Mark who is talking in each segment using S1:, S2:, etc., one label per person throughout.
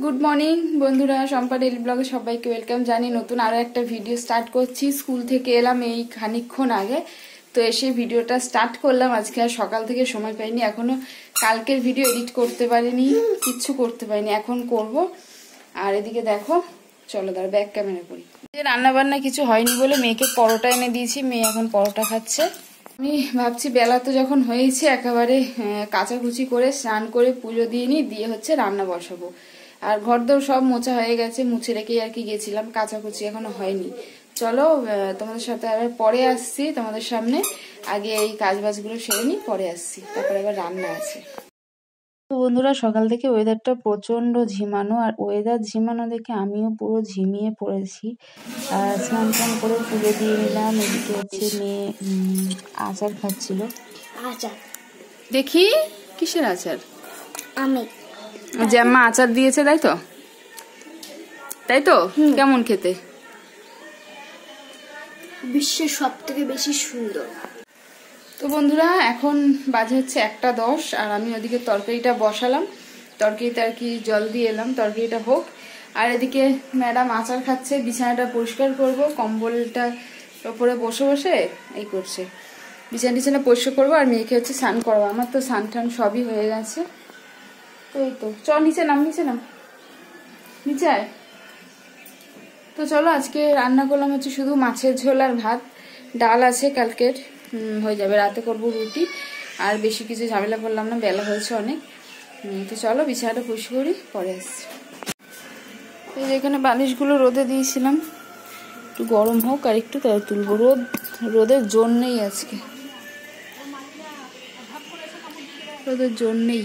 S1: Good morning বন্ধুরা, Shampa daily ব্লগে সবাইকে ওয়েলকাম জানি। নতুন আরো একটা ভিডিও স্টার্ট করছি। স্কুল থেকে এলাম এই খানিকক্ষণ আগে, তো এসে ভিডিওটা স্টার্ট করলাম। আজকে আর সকাল থেকে সময় পাইনি, এখনো কালকের ভিডিও এডিট করতে পারিনি, কিচ্ছু করতে পারিনি, এখন করব। আর এদিকে দেখো, চলো দাঁড়া ব্যাক ক্যামেরা করি। রান্না বান্না কিছু হয়নি বলে মেয়েকে পরোটা এনে দিয়েছি, মেয়ে এখন পরোটা খাচ্ছে। আমি ভাবছি বেলা তো যখন হয়েছে একেবারে কাচাকুচি করে স্নান করে পুজো দিয়ে নিই, দিয়ে হচ্ছে রান্না বসাবো। আর ঘরদোর সব মোছা হয়ে গেছে, মুছে রেখেই আর কি গেছিলাম, কাচাকুচি এখনো হয়নি। চলো তোমাদের সাথে আবার পরে আসছি তোমাদের সামনে। আগে এই কাজবাজগুলো সেরে নিই, পরে আসছি, তারপরে আবার রান্না আছে। তো বন্ধুরা, সকাল থেকে ওয়েদারটা প্রচন্ড ঝিমানো, আর ওয়েদার ঝিমানো দেখে আমিও পুরো ঝিমিয়ে পড়েছি। আর স্নান টান করে পুজো দিয়ে নিলাম। এদিকে হচ্ছে মেয়ে আচার খাচ্ছিল।
S2: আচার
S1: দেখি কিসের আচার?
S2: আমি
S1: যে আম্মা আচার দিয়েছে, তাই তো? তাই তো? কেমন খেতে?
S2: বিশ্বের সব থেকে বেশি সুন্দর।
S1: তো বন্ধুরা, এখন বাজে হচ্ছে 1:10, আর আমি ওদিকে তরকারিটা বসালাম। তরকারিতে আর কি জল দিয়ে এলাম, তরকারিটা হোক। আর এদিকে ম্যাডাম আচার খাচ্ছে, বিছানাটা পরিষ্কার করব, কম্বলটা ওপরে বসে বসে এই করছে, বিছানা পরিষ্কার করবো। আর মেয়েকে হচ্ছে স্নান করবো। আমার তো স্নান টান সবই হয়ে গেছে। তো এই তো, চল নিচে নাম, নিচে আয়। তো চলো, আজকে রান্না করলাম হচ্ছে শুধু মাছের ঝোল আর ভাত, ডাল আছে কালকের, হয়ে যাবে। রাতে করব রুটি, আর বেশি কিছু ঝামেলা করলাম না, বেলা হয়েছে অনেক। তো চলো বিছানাটা পরিষ্কার করি, পরে আসছি। এই যে এখানে বালিশগুলো রোদে দিয়েছিলাম, একটু গরম হোক আর একটু তাই তুলবো। রোদের জোর নেই আজকে, রোদের জোর নেই।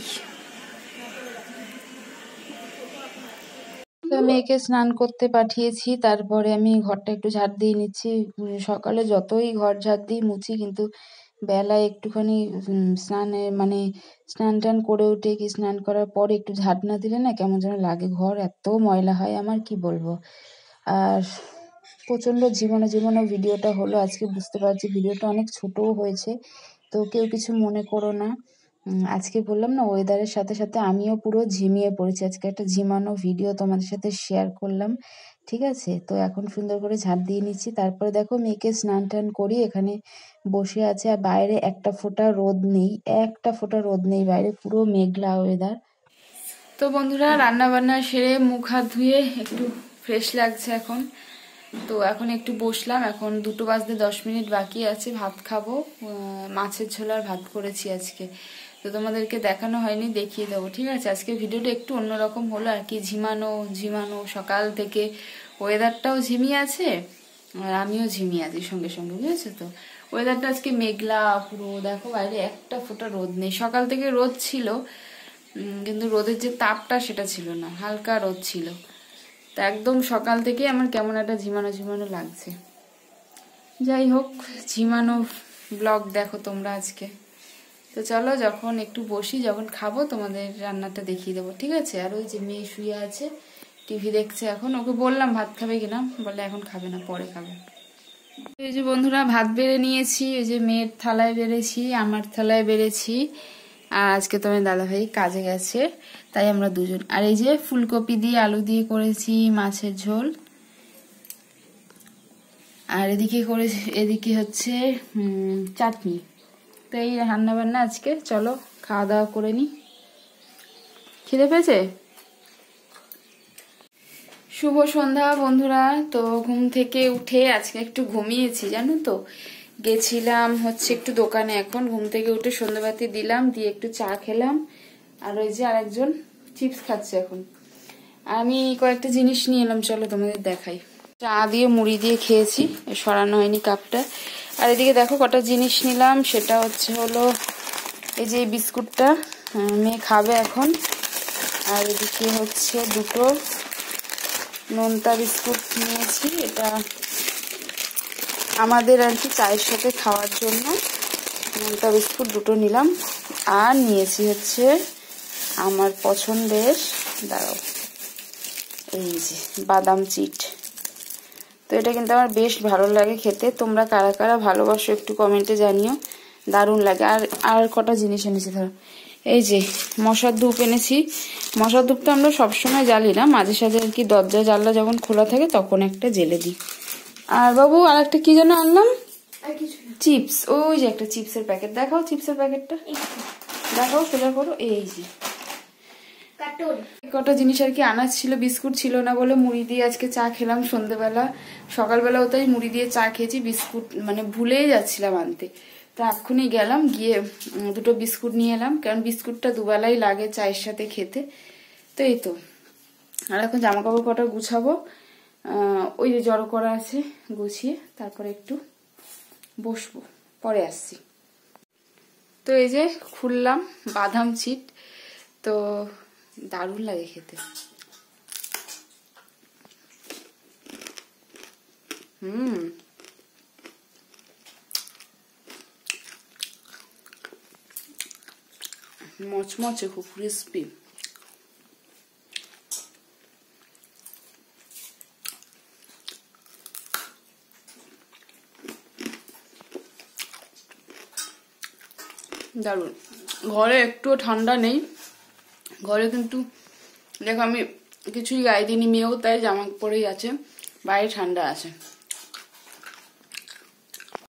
S1: মেয়েকে স্নান করতে পাঠিয়েছি, তারপরে আমি ঘরটা একটু ঝাড় দিয়ে নিচ্ছি। সকালে যতই ঘর ঝাড় দিই মুছি, কিন্তু বেলায় একটুখানি স্নান টান করে উঠে কি স্নান করার পরে একটু ঝাড় না দিলে না কেমন যেন লাগে। ঘর এত ময়লা হয় আমার, কি বলবো। আর প্রচন্ড জীবনে ভিডিওটা হলো আজকে, বুঝতে পারছি ভিডিওটা অনেক ছোটও হয়েছে, তো কেউ কিছু মনে করো না। আজকে বললাম না, ওয়েদারের সাথে সাথে আমিও পুরো ঝিমিয়ে পড়েছি। আজকে একটা ঝিমানো ভিডিও তোমাদের সাথে শেয়ার করলাম, ঠিক আছে? তো এখন সুন্দর করে ঝাড় দিয়ে নিচ্ছি। তারপরে দেখো মেয়েকে স্নান টান করি, এখানে বসে আছে। আর বাইরে একটা ফোঁটা রোদ নেই, বাইরে পুরো মেঘলা ওয়েদার। তো বন্ধুরা, রান্না বান্না সেরে মুখ হাত ধুয়ে একটু ফ্রেশ লাগছে এখন। তো এখন একটু বসলাম, এখন 2:10 বাকি আছে, ভাত খাবো। মাছের ঝোল আর ভাত করেছি আজকে, তো তোমাদেরকে দেখানো হয়নি, দেখিয়ে দেবো, ঠিক আছে? আজকে ভিডিওটা একটু অন্যরকম হলো আর কি, ঝিমানো সকাল থেকে। ওয়েদারটাও ঝিমিয়ে আছে আর আমিও ঝিমিয়ে আছি সঙ্গে সঙ্গে, বুঝেছো তো? ওয়েদারটা আজকে মেঘলা পুরো, দেখো বাইরে একটা ফোঁটা রোদ নেই। সকাল থেকে রোদ ছিল, কিন্তু রোদের যে তাপটা সেটা ছিল না, হালকা রোদ ছিল। তা একদম সকাল থেকে আমার কেমন একটা ঝিমানো লাগছে। যাই হোক, ঝিমানো ব্লগ দেখো তোমরা আজকে। তো চলো, যখন একটু বসি, যখন খাবো তোমাদের রান্নাটা দেখিয়ে দেবো, ঠিক আছে? আর ওই যে মেয়ে শুয়ে আছে, টিভি দেখছে এখন। ওকে বললাম ভাত খাবে কিনা, বলে এখন খাবে না, পরে খাবে। এই যে বন্ধুরা, ভাত বেড়ে নিয়েছি, ওই যে মেয়ের থালায় বেড়েছি, আমার থালায় বেড়েছি। আর আজকে তো আমার দাদাভাই কাজে গেছে, তাই আমরা দুজন। আর এই যে ফুলকপি দিয়ে আলু দিয়ে করেছি মাছের ঝোল। আর এদিকে হচ্ছে চাটনি। তো এই রান্না বান্না আজকে। চলো খাওয়া দাওয়া করে নি, খিদে পেয়েছে। শুভ সন্ধ্যা বন্ধুরা। তো ঘুম থেকে উঠে আজকে একটু ঘুমিয়েছি, জানো তো। গেছিলাম হচ্ছে একটু দোকানে, এখন ঘুম থেকে উঠে সন্ধ্যাবাতি দিলাম, দিয়ে একটু চা খেলাম। আর ওই যে আরেকজন চিপস খাচ্ছে এখন। আমি কয়েকটা জিনিস নিয়ে এলাম, চলো তোমাদের দেখাই। চা দিয়ে মুড়ি দিয়ে খেয়েছি, সরানো হয়নি কাপটা। আর এদিকে দেখো কটা জিনিস নিলাম, সেটা হলো এই যে বিস্কুটটা, মেয়ে খাবে এখন। আর এদিকে হচ্ছে দুটো নোনতা বিস্কুট নিয়েছি, এটা আমাদের আর কি চায়ের সাথে খাওয়ার জন্য নোনতা বিস্কুট দুটো নিলাম। আর নিয়েছি হচ্ছে আমার পছন্দের, দাঁড়াও, এই যে বাদাম চিট। তো এটা কিন্তু আমার বেশ ভালো লাগে খেতে। তোমরা কারা কারা ভালোবাসো একটু কমেন্টে জানিও, দারুণ লাগে। আর কটা জিনিস এনেছি, ধরো এই যে মশার ধূপ এনেছি। মশার ধূপ তো আমরা সবসময় জ্বালি না, মাঝে সাঝে আর কি দরজা জানলা যখন খোলা থাকে তখন একটা জ্বেলে দিই। আর বাবু আর একটা কি যেন আনলাম, চিপস। ওই যে একটা চিপসের প্যাকেট, দেখাও চিপসের প্যাকেটটা, দেখাও, সোজা করো। এই যে কটা জিনিস আর কি আনাজ ছিল, বিস্কুট ছিল না বলে মুড়ি দিয়ে আজকে চা খেলাম সন্ধ্যেবেলা। সকালবেলাও তাই মুড়ি দিয়ে চা খেয়েছি, বিস্কুট মানে ভুলেই যাচ্ছিলাম আনতে। তো এক্ষুনি গেলাম, গিয়ে দুটো বিস্কুট নিয়ে এলাম, কারণ বিস্কুটটা দুবেলাই লাগে চায়ের সাথে খেতে। তো এই তো, আর এখন জামা কাপড় কটা গুছাবো, ওই যে জড়ো করা আছে, গুছিয়ে তারপরে একটু বসবো, পরে আসছি। তো এই যে খুললাম বাদাম চিট, তো দারুণ লাগে খেতে। মচমচে, খুব ক্রিস্পি। দারুণ। ঘরে একটুও ঠান্ডা নেই, ঘরে কিন্তু দেখো আমি কিছুই গায়ে দিইনি, মেয়েও তাই জামা পরেই আছে, বাইরে ঠান্ডা আছে।